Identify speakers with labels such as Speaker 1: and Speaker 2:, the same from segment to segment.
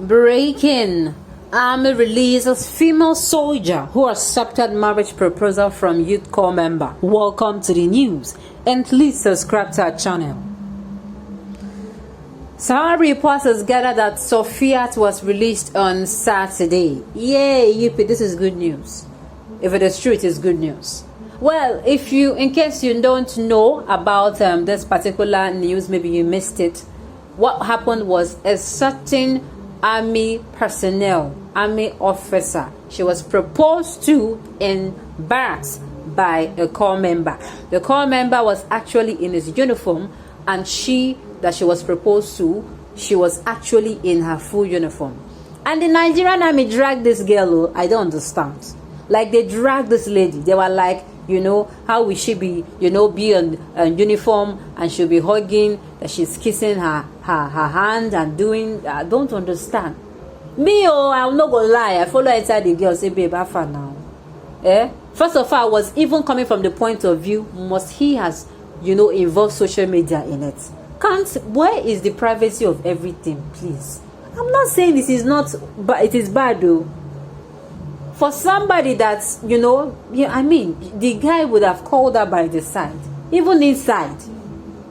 Speaker 1: Breaking. Army releases female soldier who accepted marriage proposal from youth corps member. Welcome to the news, and please subscribe to our channel. Some reports gather that Sofiat was released on Saturday. Yay, yippee, this is good news. If it is true, it is good news. Well, in case you don't know about this particular news, maybe you missed it. What happened was a certain army personnel, army officer, she was proposed to in barracks by a corps member. The corps member was actually in his uniform, and she was proposed to, she was actually in her full uniform. And the Nigerian army dragged this girl. I don't understand. Like, they dragged this lady. They were like, how will she be, be on uniform, and she'll be hugging, that she's kissing her hand and doing, I don't understand. I'm not gonna lie, I follow inside the girl, say, babe, how now? First of all, I was even coming from the point of view, must he has, involved social media in it? Where is the privacy of everything, please? I'm not saying this is not, but it is bad though. For somebody that's, the guy would have called her by the side. Even inside,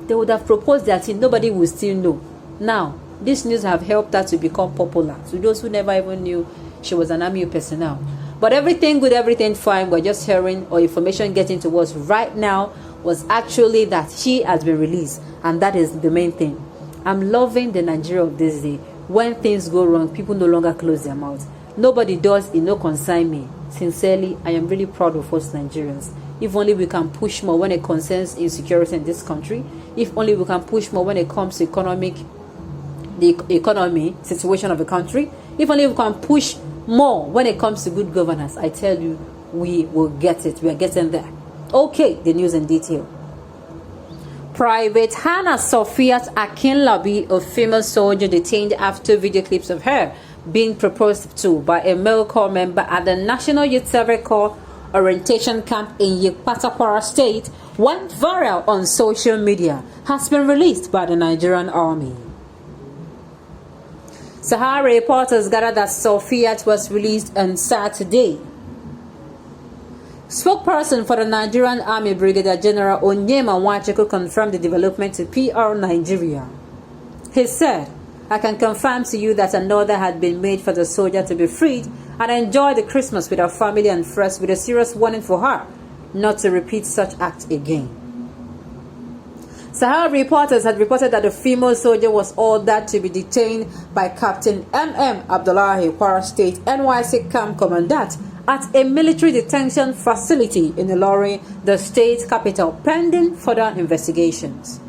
Speaker 1: they would have proposed that thing. Nobody will still know. Now, this news have helped her to become popular. To those who never even knew she was an army personnel. But everything good, everything fine. We're just hearing or information getting to us right now was actually that she has been released. And that is the main thing. I'm loving the Nigeria of this day. When things go wrong, people no longer close their mouths. Nobody does, it no concern me. Sincerely, I am really proud of us Nigerians. If only we can push more when it concerns insecurity in this country. If only we can push more when it comes to the economy situation of the country. If only we can push more when it comes to good governance. I tell you, we will get it. We are getting there. Okay, the news in detail. Private Hannah Sofiat Akinlabi, a female soldier detained after video clips of her being proposed to by a male corps member at the National Youth Service Corps orientation camp in Kwara State, went viral on social media, has been released by the Nigerian Army. Sahara reporters gathered that Sofiat was released on Saturday. Spokesperson for the Nigerian Army, Brigadier General Onyema Nwachukwu, confirmed the development to PR Nigeria. He said, I can confirm to you that an order had been made for the soldier to be freed and enjoy the Christmas with her family and friends, with a serious warning for her not to repeat such act again. Sahara reporters had reported that the female soldier was ordered to be detained by Captain M.M. Abdullahi, Kwara State NYC Camp Commandant, at a military detention facility in Ilorin, the state capital, pending further investigations.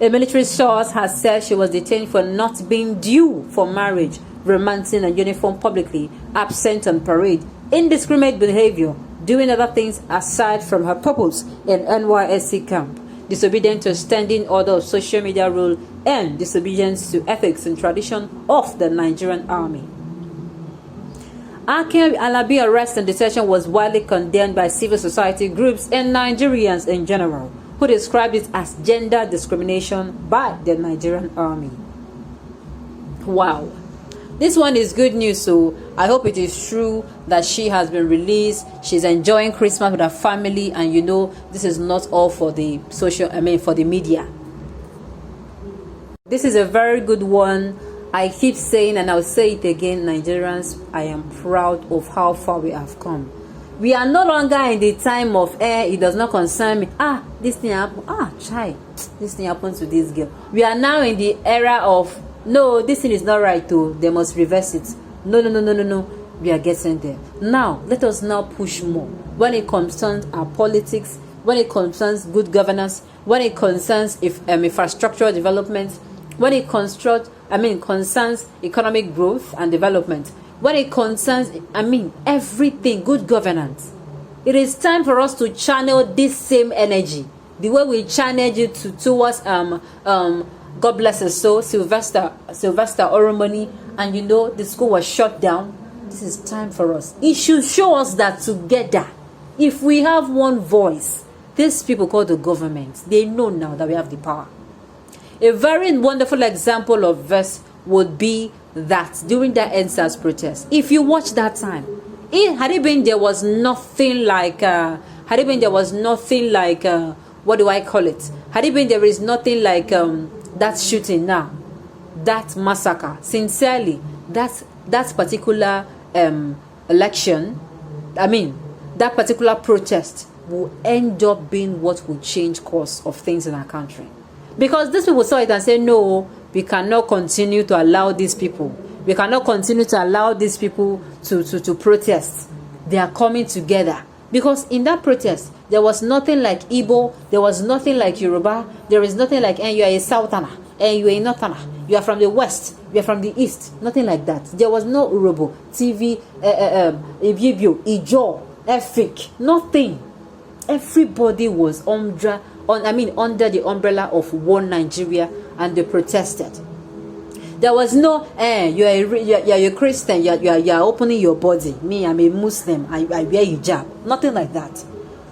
Speaker 1: A military source has said she was detained for not being due for marriage, romancing a uniform publicly, absent on parade, indiscriminate behavior, doing other things aside from her purpose in NYSC camp, disobedient to a standing order of social media rule, and disobedience to ethics and tradition of the Nigerian Army. Akin Alabi arrest and detention was widely condemned by civil society groups and Nigerians in general, who described it as gender discrimination by the Nigerian Army. Wow. This one is good news, so I hope it is true that she has been released. She's enjoying Christmas with her family, and this is not all for the for the media. This is a very good one. I keep saying, and I'll say it again, Nigerians, I am proud of how far we have come. We are no longer in the time of it does not concern me. This thing happened. This thing happened to this girl. We are now in the era of no, this thing is not right too. They must reverse it. No. We are getting there. Now, let us now push more. When it concerns our politics, when it concerns good governance, when it concerns infrastructural development, when it concerns economic growth and development, when it concerns, everything, good governance. It is time for us to channel this same energy, the way we channeled it towards God bless his soul, Sylvester Oromoni, and the school was shut down. This is time for us. It should show us that together, if we have one voice, these people called the government, they know now that we have the power. A very wonderful example of this would be that during that NSAS protest, if you watch that time, had it been there was nothing like what do I call it? Had it been there is nothing like that shooting now, that massacre, sincerely, that particular election, I mean, that particular protest will end up being what will change course of things in our country. Because these people saw it and said, no, we cannot continue to allow these people. We cannot continue to allow these people to protest. They are coming together. Because in that protest, there was nothing like Igbo, there was nothing like Yoruba, there is nothing like, and you are a Southerner, and you are a Northerner, you are from the West, you are from the East, nothing like that. There was no Urobo, TV, Ibibio, Ijo, Efik, nothing. Everybody was under the umbrella of one Nigeria, and they protested. There was no, you are a Christian, you are opening your body. Me, I'm a Muslim, I wear hijab. Nothing like that.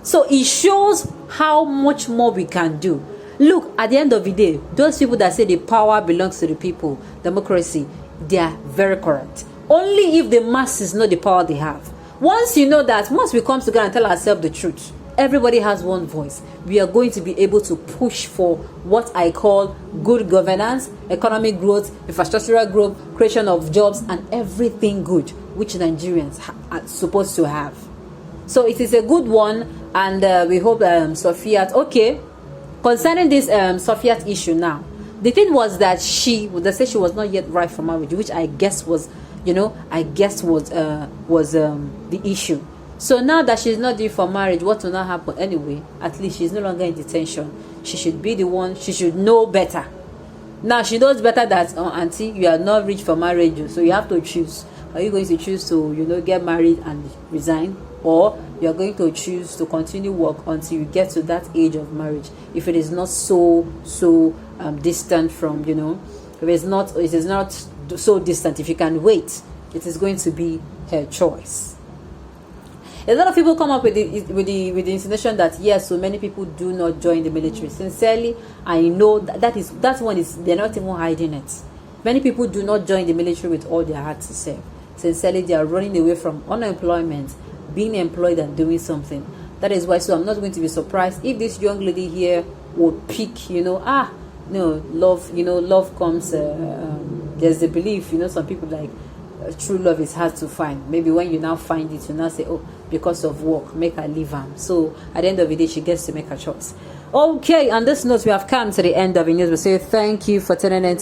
Speaker 1: So it shows how much more we can do. Look, at the end of the day, those people that say the power belongs to the people, democracy, they are very correct. Only if the masses know the power they have. Once you know that, once we come together and tell ourselves the truth, everybody has one voice, we are going to be able to push for what I call good governance, economic growth, infrastructural growth, creation of jobs, and everything good which Nigerians are supposed to have. So it is a good one, and we hope Sophia. Okay, concerning this Sophia issue now, the thing was that they say she was not yet right for marriage, which I guess was, the issue. So now that she's not due for marriage, what will not happen anyway? At least she's no longer in detention. She should be the one. She should know better. Now she knows better that, auntie, you are not ready for marriage, so you have to choose. Are you going to choose to, get married and resign, or you are going to choose to continue work until you get to that age of marriage? If it is not so distant from, if it is not so distant, if you can wait, it is going to be her choice. A lot of people come up with the insinuation that yes, so many people do not join the military. Sincerely, I know that one is, they're not even hiding it. Many people do not join the military with all their heart to serve. Sincerely, they are running away from unemployment, being employed and doing something. That is why. So I'm not going to be surprised if this young lady here would pick, love comes. There's a belief, some people like. True love is hard to find. Maybe when you now find it, you now say, oh, because of work, make her leave him. So at the end of the day, she gets to make her choice. Okay, on this note, we have come to the end of the news. We say thank you for tuning in.